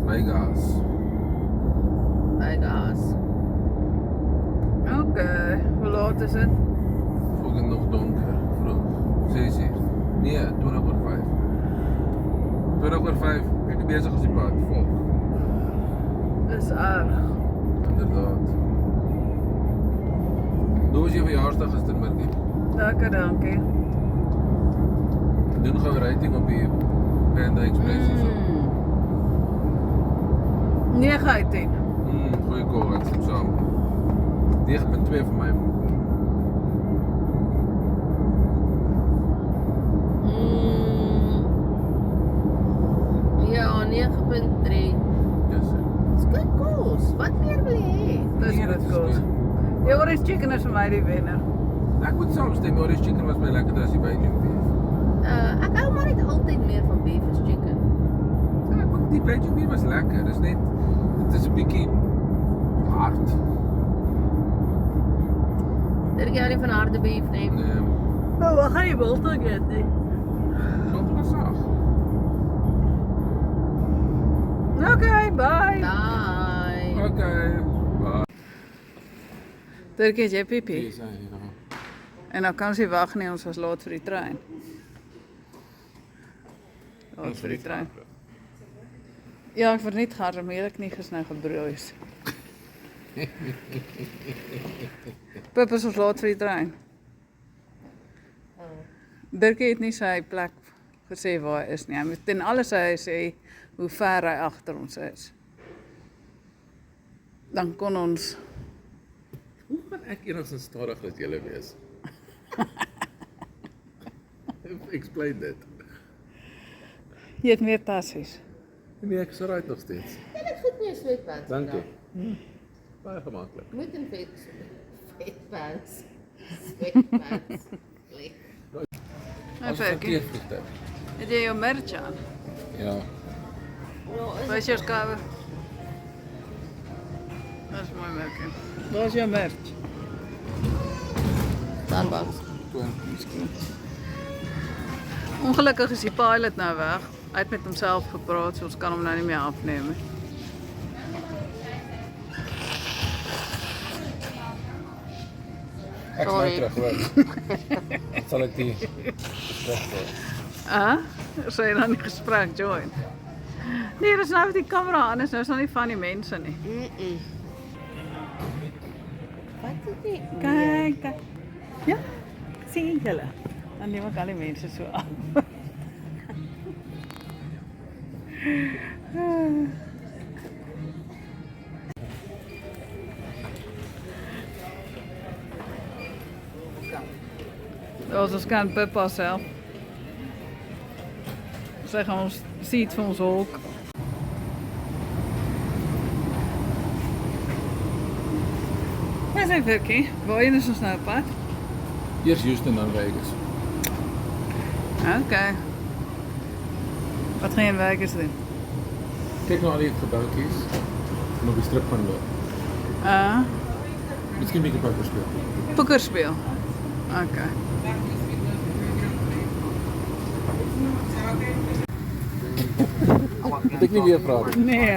Vegas. Oké, hoe laat is het? Fucking nog donker. Vroeg. 6 uur. Nee, 5:20. 5:20. Ek is bezig als die pad. Volk. Is erg. Inderdaad. Hoe was je verjaarsdag gister, Mirkie? Lekker, dankie. Doen gaan we rating op die Panda Express hier so. 9 uit 10. Goeie call, ek stem saam. 9.2 vir my. Ja, 9.3. Yes, sir. Dis goed kos. Wat meer wil jy hê? Dis Nee, goed dit is kos. goed. Die orange chicken is vir my die wenner. Ek moet saamstem, orange chicken was my lekkerder as die Belgian beef. Ek hou maar net altyd meer van beef as chicken. Ja, maar die Belgian beef was lekker. Dit is net, dit is 'n bietjie hard. Dink jy nie van harde beef nie? Nee, Maar wat gaan jy bulldog eet nie? wat was saag? Oké, bye. Bye. Okay. Bye. Dirk, het jy pipi? Yes, I know. En dan kan sy wag nie, ons was laat vir die trein. Laat vir die trein. Ja, ek verniet gaar, maar eerlik nie gesnou gebroeis. Pip is ons laat vir die trein. Dirkie het nie sy plek gesê waar hy is nie. Hy moet ten alle sy sê hoe ver hy agter ons is. Dan kon ons Hoe gaan ek enigstens stadig as julle wees? Explain dit. jy het meer tassies. Nee, ek is right nog steeds. Jy het goed nie 'n sweatpants. Dankie. Baie gemaklik. Moet in sweatpants. Sweatpants. As Verkie, verkeerd vliegtuig. het jy jou merch aan? Ja. Waar is jou skawe? Dat is mooi merkie. Waar is jou merch? Sandbox. Ongelukkig is die pilot nou weg. Hy het met homself gepraat, so ons kan hom nou nie meer afneem nie. Ek Sorry. sal terug, hoor. Dan sal ek die terugvoer. Sy dan die gesprek join. Nee, dis nou met die kamera aan, is nou is nou nie van die mense nie. Wat is dit? Kyk, kyk. Ja, sien julle. Dan neem ek al die mense so af. Ons kan Pippa self. Sy gaan ons seat vir ons hok. Waar is hy Virkie? Waarheen is ons nou op pad? Eers Houston dan Vegas. Okay. Wat gaan jy in Vegas doen? Kyk nou al die gebouwtjies. En op die strip gaan loop. Miskien 'n bietjie poker speel. Poker speel. Okay. Moet ek nie weer praat nie. Nee.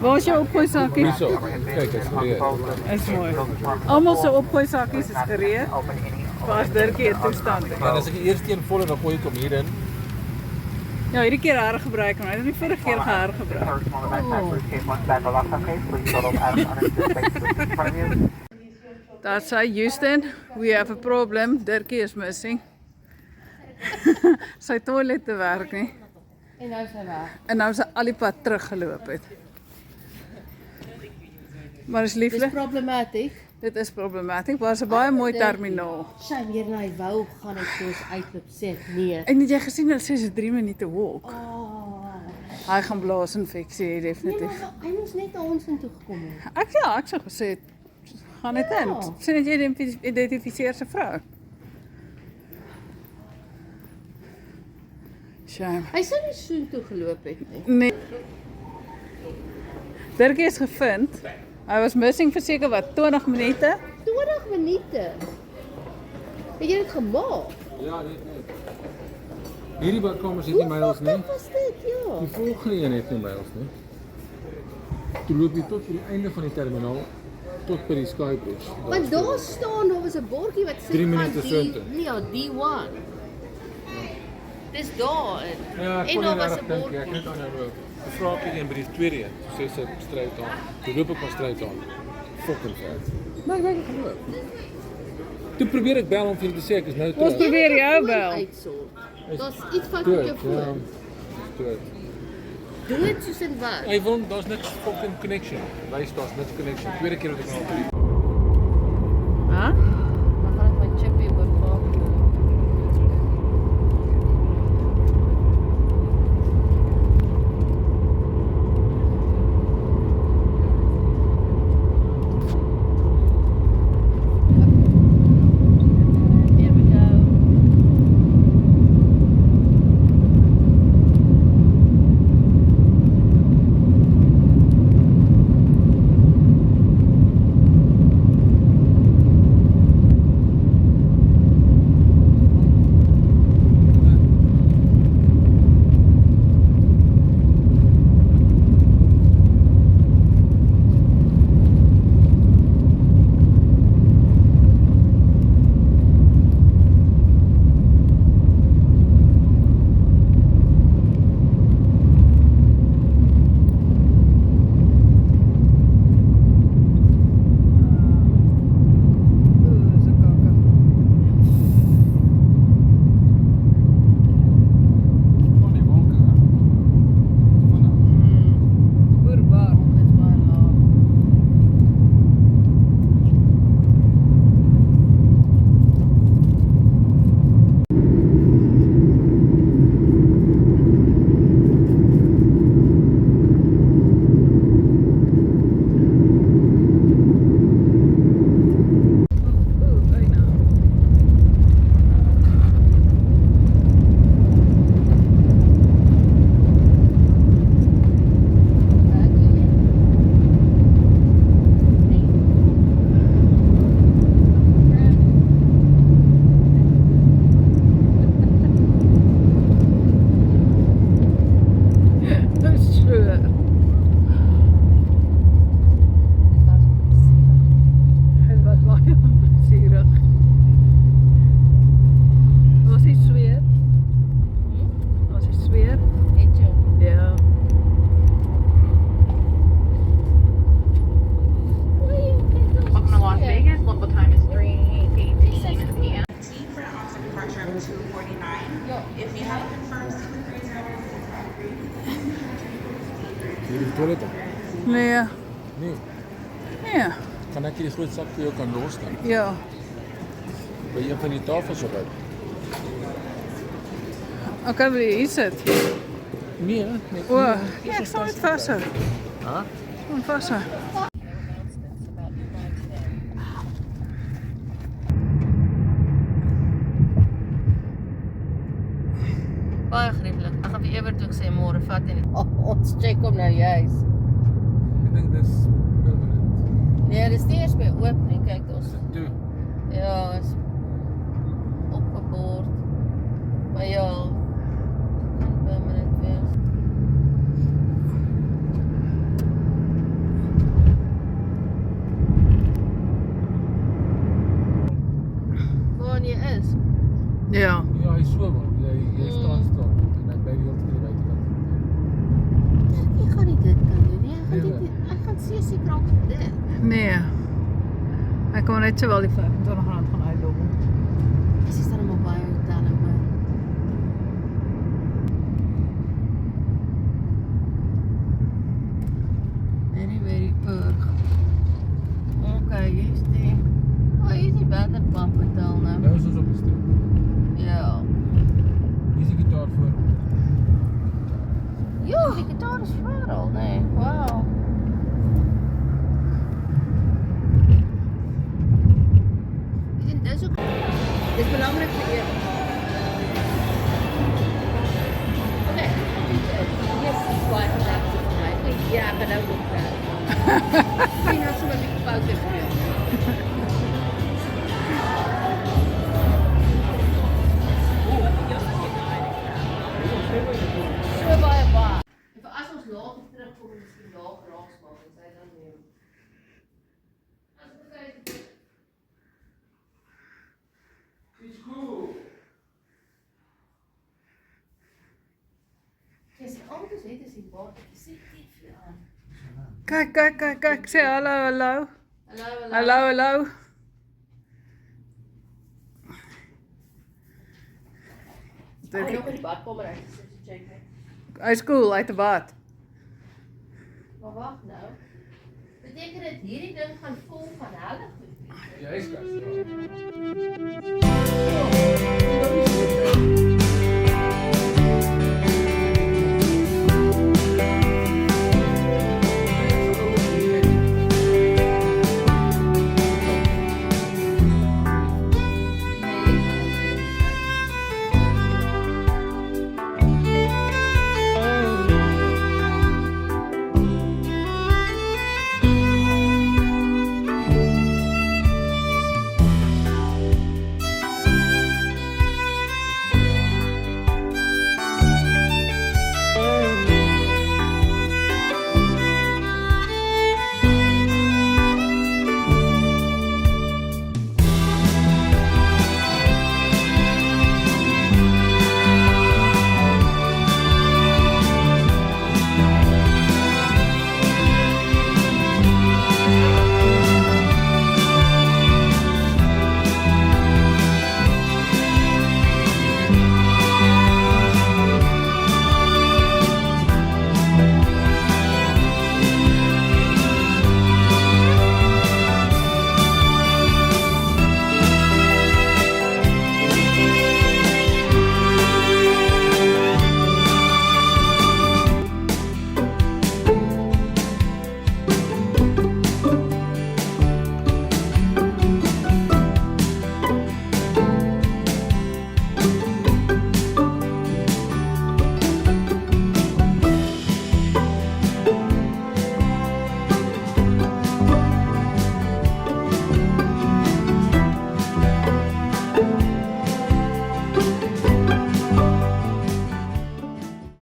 Waar is jou opgooi Hierso. Kyk, dit is gereed. Is mooi. Almal se opgooi sakkies is gereed. Pas Dirkie het toestand. En as ek die eerste een vol en dan gooi ek hom hierin. Ja, hierdie keer hergebruik, maar hy het nie vorige keer gehergebruik. Daar sê Houston, we have a problem. Dirkie is missing. Sy toilet te werk nie. En nou is hy weg. En nou is hy al die pad teruggeloop het. Maar is Dis lieflik. problematies. Dit is problematies, maar is 'n baie mooi terminaal. Sy weer na hy wou gaan hy kos uitloop sê nee. En het jy gesien hulle sê dis 'n 3 minute walk? Oh. Hy gaan blaasinfeksie hê Nee, definitief. maar hy moes net na ons intoe gekom het. Ek sou gesê het, gaan net in. Ja. Sien dat jy identifiseer se vrou. Shame. Hy sou nie so toe geloop het nie. Nee. Dirkie is gevind. Hy was missing vir seker wat 20 minute. 20 minute. Het jy dit gemaak? Ja, nee. Hierdie badkamers het nie miles nie. Wat was dit? Ja. Die volgende een het nie miles nie. Toe loop jy tot by die einde van die terminaal, tot by die Skybridge. Want daar staan, daar was 'n bordjie wat sê 3 van minute die, soontoe. nee, ja, D1. Dis daar. Ja, ek en kon daar nie was reg 'n dink, bordjie. ek het aanhou. Ek vra ek een by die tweede een, sê sy stryd aan. Toe loop ek maar stryd aan. Fucking vet. Maar ek weet nie geloof. Toe probeer ek bel om vir julle te sê ek is nou Ons terug. probeer jou bel. Uitsort. Daar's iets fout met jou Ja, foon. dood. Dood soos in wat? Hy wil, daar's niks fucking connection. Wys daar's niks connection. Tweede keer wat ek nou op Hæ? Dan gaan ek my chip hier oormaak. Here we go. van die wolke. Oorbaar. Dit is baie laag. Dis so. Dit was baie onplezierig. Was dit sweer? Was dit sweer? Het jy? Ja. Welcome to Las Vegas. Local time is 3:18 p.m. For onset departure of 2:49. If you have confirmed Hier die toilet. Nee. Nee, Nee. kan ek hierdie groot sak vir jou kan los dan? Ja. By een van die tafels op uit. Okay, wil jy hier sit? Nee, nee. O, ja, ek sal dit vashou. Ha? Kom vashou. Baie grieflik. Ek gaan vir Ewert ook sê môre vat en ons check hom nou juis. Ek dink dis permanent. Nee, dis nie eers meer oop nie. Kyk, ons Toe. ja, is opgebord. Maar ja, kan permanent wees. Waar jy is? Ja. Ja, hy so wel. Jy staan stil en ek bly die hele tyd aan die buitekant. Ek gaan nie dit kan doen nie. Nee, wat? Ek gaan seker raak dit. Nee. Ek kom net sowel die 25 rand gaan uitdom. Dis is dan maar baie hotel hoor. Very erg. Okay, hier's die. Oh, hier's die waterpump hotel nou. Nou is ons op die strip. Ja. Hier is die gitaar voor. Jo, die gitaar is ver al, nee. Wow. Ek dink dis ook dis belangrik vir jou. Okay. Yes, dis baie belangrik vir my. Ja, ek kan ook op dat. Sien nou sommer 'n bietjie foute speel. So baie baie. En vir as ons later terugkom en miskien daar geraas maak en sy Kyk, sê hallo. Hallo. Hallo. Hy nog in die badkamer uit. Check net. Hy's cool, uit die bad. Maar wag nou. Beteken dit hierdie ding gaan vol van hulle goed? Die yskas, ja.